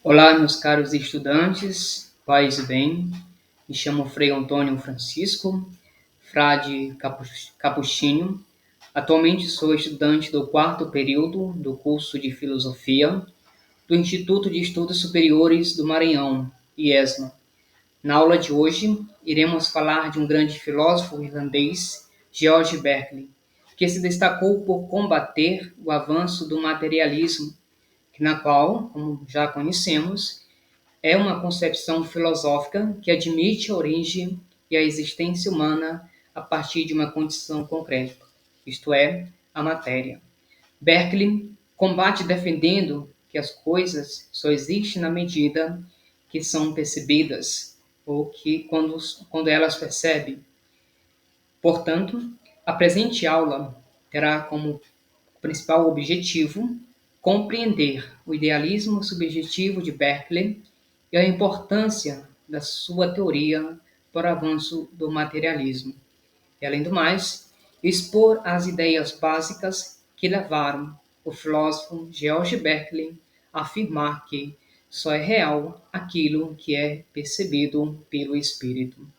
Olá, meus caros estudantes, paz e bem. Me chamo Frei Antônio Francisco, frade capuchinho. Atualmente sou estudante do quarto período do curso de Filosofia do Instituto de Estudos Superiores do Maranhão, IESMA. Na aula de hoje, iremos falar de um grande filósofo irlandês, George Berkeley, que se destacou por combater o avanço do materialismo, na qual, como já conhecemos, é uma concepção filosófica que admite a origem e a existência humana a partir de uma condição concreta, isto é, a matéria. Berkeley combate defendendo que as coisas só existem na medida que são percebidas, ou que quando elas percebem. Portanto, a presente aula terá como principal objetivo compreender o idealismo subjetivo de Berkeley e a importância da sua teoria para o avanço do materialismo. E, além do mais, expor as ideias básicas que levaram o filósofo George Berkeley a afirmar que só é real aquilo que é percebido pelo espírito.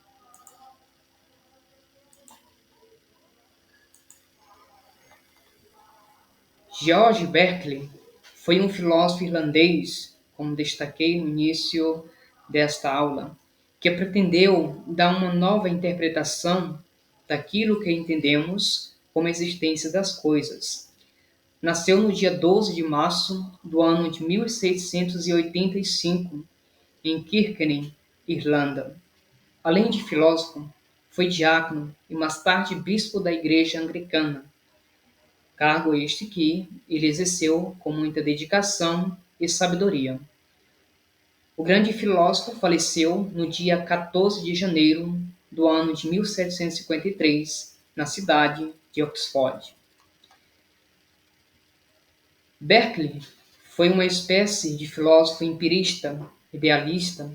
George Berkeley foi um filósofo irlandês, como destaquei no início desta aula, que pretendeu dar uma nova interpretação daquilo que entendemos como a existência das coisas. Nasceu no dia 12 de março do ano de 1685, em Kilkenny, Irlanda. Além de filósofo, foi diácono e mais tarde bispo da Igreja Anglicana, cargo este que ele exerceu com muita dedicação e sabedoria. O grande filósofo faleceu no dia 14 de janeiro do ano de 1753, na cidade de Oxford. Berkeley foi uma espécie de filósofo empirista, idealista,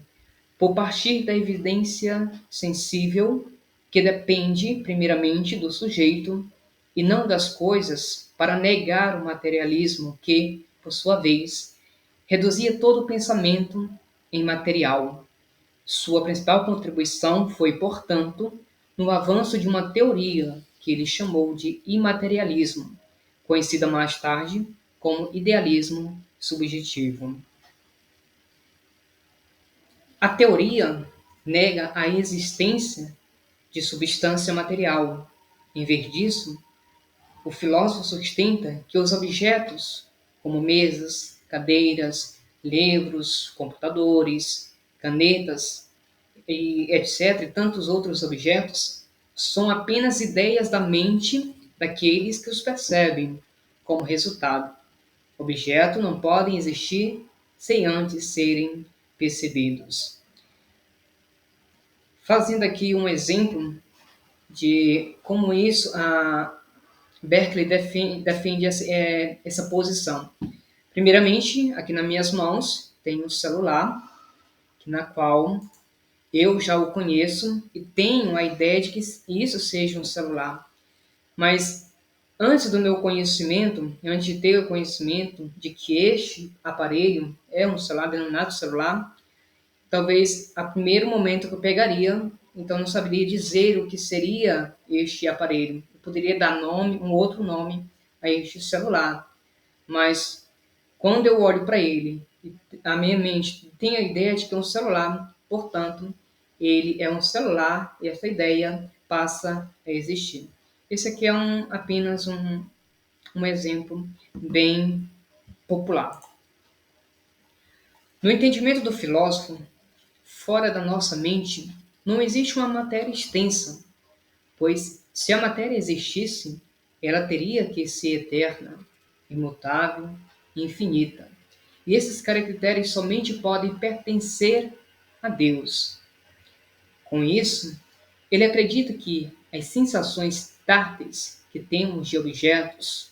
por partir da evidência sensível que depende primeiramente do sujeito e não das coisas, para negar o materialismo que, por sua vez, reduzia todo o pensamento em material. Sua principal contribuição foi, portanto, no avanço de uma teoria que ele chamou de imaterialismo, conhecida mais tarde como idealismo subjetivo. A teoria nega a existência de substância material. Em vez disso, o filósofo sustenta que os objetos, como mesas, cadeiras, livros, computadores, canetas e etc., e tantos outros objetos, são apenas ideias da mente daqueles que os percebem. Como resultado, objetos não podem existir sem antes serem percebidos. Fazendo aqui um exemplo de como isso a Berkeley defende essa posição. Primeiramente, aqui nas minhas mãos tem um celular, na qual eu já o conheço e tenho a ideia de que isso seja um celular. Mas antes do meu conhecimento, antes de ter o conhecimento de que este aparelho é um celular, denominado celular, talvez a primeiro momento que eu pegaria, então não saberia dizer o que seria este aparelho. Eu poderia dar nome, um outro nome a este celular, mas quando eu olho para ele, a minha mente tem a ideia de que é um celular, portanto, ele é um celular e essa ideia passa a existir. Esse aqui é apenas um exemplo bem popular. No entendimento do filósofo, fora da nossa mente, não existe uma matéria extensa, pois se a matéria existisse, ela teria que ser eterna, imutável e infinita. E esses caracteres somente podem pertencer a Deus. Com isso, ele acredita que as sensações táteis que temos de objetos,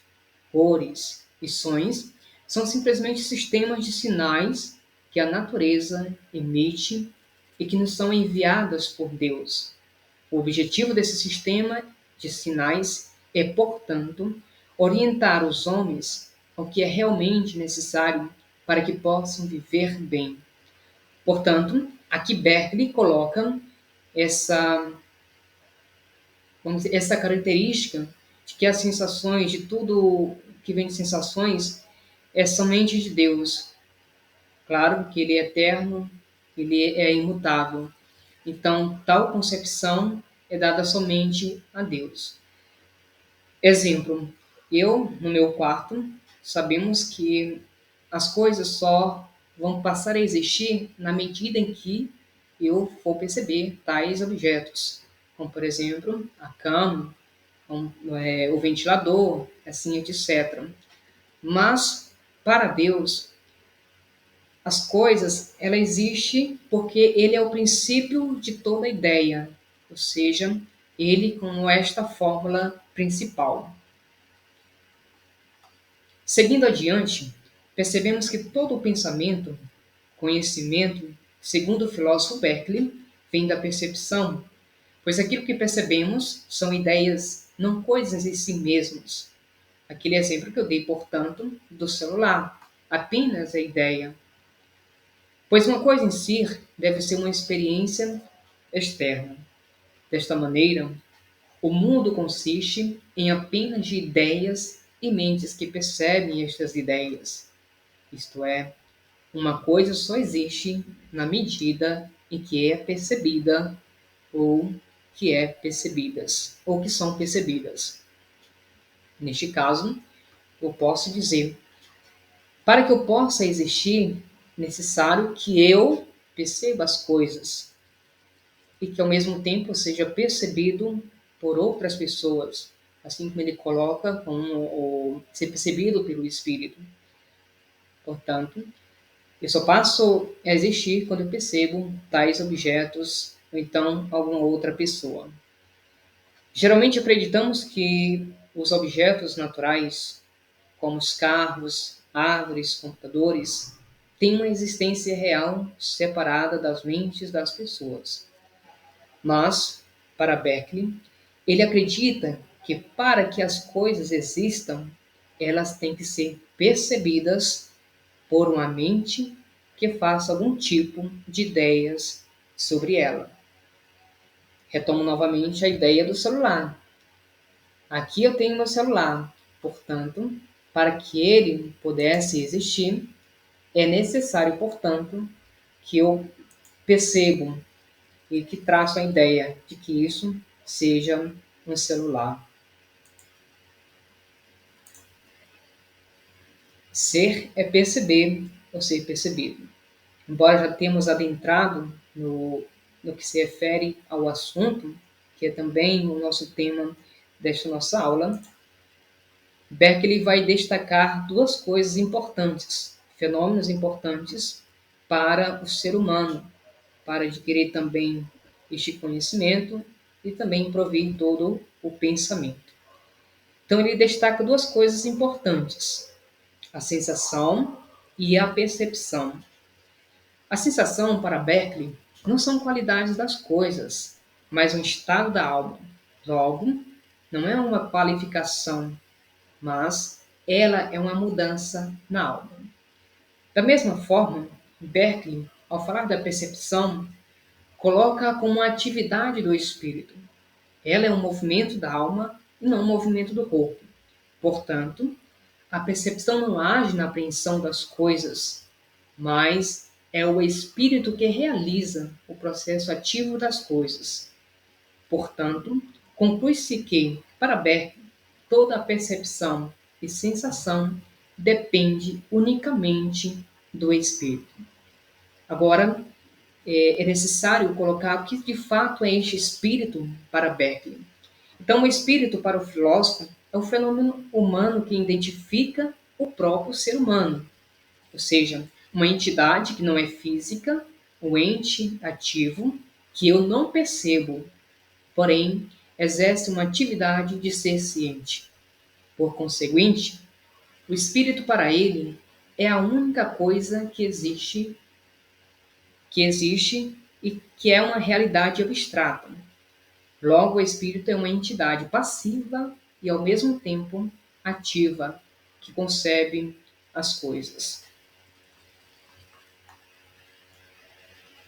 cores e sons são simplesmente sistemas de sinais que a natureza emite e que nos são enviadas por Deus. O objetivo desse sistema de sinais é, portanto, orientar os homens ao que é realmente necessário para que possam viver bem. Portanto, aqui Berkeley coloca essa, vamos dizer, essa característica de que as sensações, de tudo que vem de sensações, é somente de Deus. Claro que Ele é eterno, Ele é imutável. Então, tal concepção é dada somente a Deus. Exemplo, eu, no meu quarto, sabemos que as coisas só vão passar a existir na medida em que eu for perceber tais objetos, como, por exemplo, a cama, o ventilador, assim, etc. Mas, para Deus, as coisas, ela existe porque Ele é o princípio de toda ideia, ou seja, Ele como esta fórmula principal. Seguindo adiante, percebemos que todo o pensamento, conhecimento, segundo o filósofo Berkeley, vem da percepção, pois aquilo que percebemos são ideias, não coisas em si mesmas. Aquele exemplo que eu dei, portanto, do celular, apenas a ideia. Pois uma coisa em si deve ser uma experiência externa. Desta maneira, o mundo consiste em apenas de ideias e mentes que percebem estas ideias. Isto é, uma coisa só existe na medida em que é percebida ou que é percebidas, ou que são percebidas. Neste caso, eu posso dizer, para que eu possa existir, é necessário que eu perceba as coisas e que ao mesmo tempo seja percebido por outras pessoas, assim como ele coloca como o ser percebido pelo Espírito. Portanto, eu só passo a existir quando eu percebo tais objetos ou então alguma outra pessoa. Geralmente acreditamos que os objetos naturais, como os carros, árvores, computadores, têm uma existência real separada das mentes das pessoas. Mas, para Berkeley, ele acredita que para que as coisas existam, elas têm que ser percebidas por uma mente que faça algum tipo de ideias sobre ela. Retomo novamente a ideia do celular. Aqui eu tenho meu celular, portanto, para que ele pudesse existir, é necessário, portanto, que eu percebo e que traço a ideia de que isso seja um celular. Ser é perceber ou ser percebido. Embora já tenhamos adentrado no que se refere ao assunto, que é também o nosso tema desta nossa aula, Berkeley vai destacar duas coisas importantes, fenômenos importantes para o ser humano, para adquirir também este conhecimento e também provir todo o pensamento. Então ele destaca duas coisas importantes, a sensação e a percepção. A sensação, para Berkeley, não são qualidades das coisas, mas um estado da alma. Logo, não é uma qualificação, mas ela é uma mudança na alma. Da mesma forma, Berkeley, ao falar da percepção, coloca como uma atividade do espírito. Ela é um movimento da alma e não um movimento do corpo. Portanto, a percepção não age na apreensão das coisas, mas é o espírito que realiza o processo ativo das coisas. Portanto, conclui-se que, para Berkeley, toda a percepção e sensação depende unicamente do espírito. Agora, é necessário colocar o que de fato é este espírito para Berkeley. Então, o espírito para o filósofo é um fenômeno humano que identifica o próprio ser humano, ou seja, uma entidade que não é física, um ente ativo que eu não percebo, porém exerce uma atividade de ser ciente. Por conseguinte, o espírito para ele é a única coisa que existe e que é uma realidade abstrata. Logo, o espírito é uma entidade passiva e ao mesmo tempo ativa, que concebe as coisas.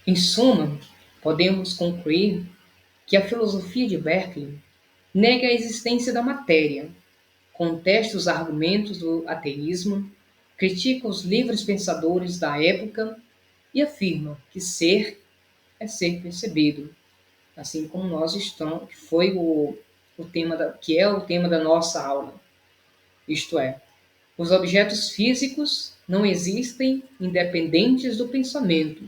Em suma, podemos concluir que a filosofia de Berkeley nega a existência da matéria, contesta os argumentos do ateísmo, critica os livres pensadores da época e afirma que ser é ser percebido, assim como nós estamos, que foi o tema que é o tema da nossa aula. Isto é, os objetos físicos não existem independentes do pensamento,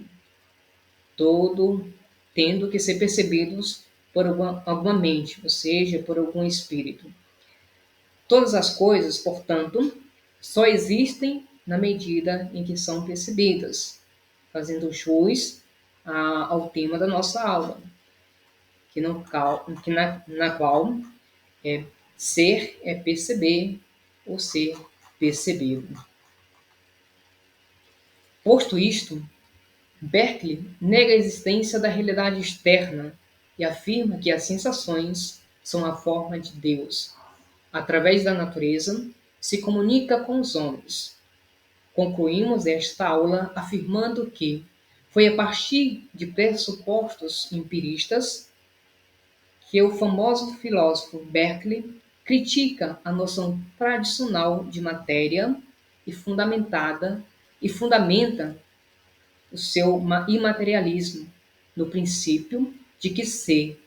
todo tendo que ser percebidos por alguma mente, ou seja, por algum espírito. Todas as coisas, portanto, só existem na medida em que são percebidas, fazendo jus ao tema da nossa aula, na qual é, ser é perceber ou ser percebido. Posto isto, Berkeley nega a existência da realidade externa e afirma que as sensações são a forma de Deus. Através da natureza, se comunica com os homens. Concluímos esta aula afirmando que foi a partir de pressupostos empiristas que o famoso filósofo Berkeley critica a noção tradicional de matéria e fundamenta o seu imaterialismo no princípio de que ser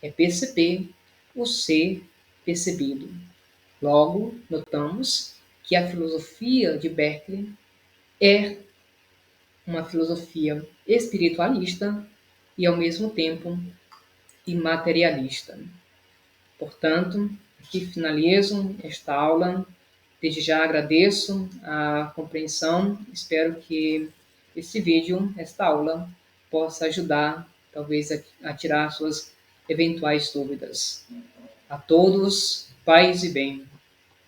é perceber o ser percebido. Logo, notamos que a filosofia de Berkeley é uma filosofia espiritualista e, ao mesmo tempo, imaterialista. Portanto, aqui finalizo esta aula. Desde já agradeço a compreensão. Espero que esse vídeo, esta aula, possa ajudar, talvez, a tirar suas eventuais dúvidas. A todos, paz e bem.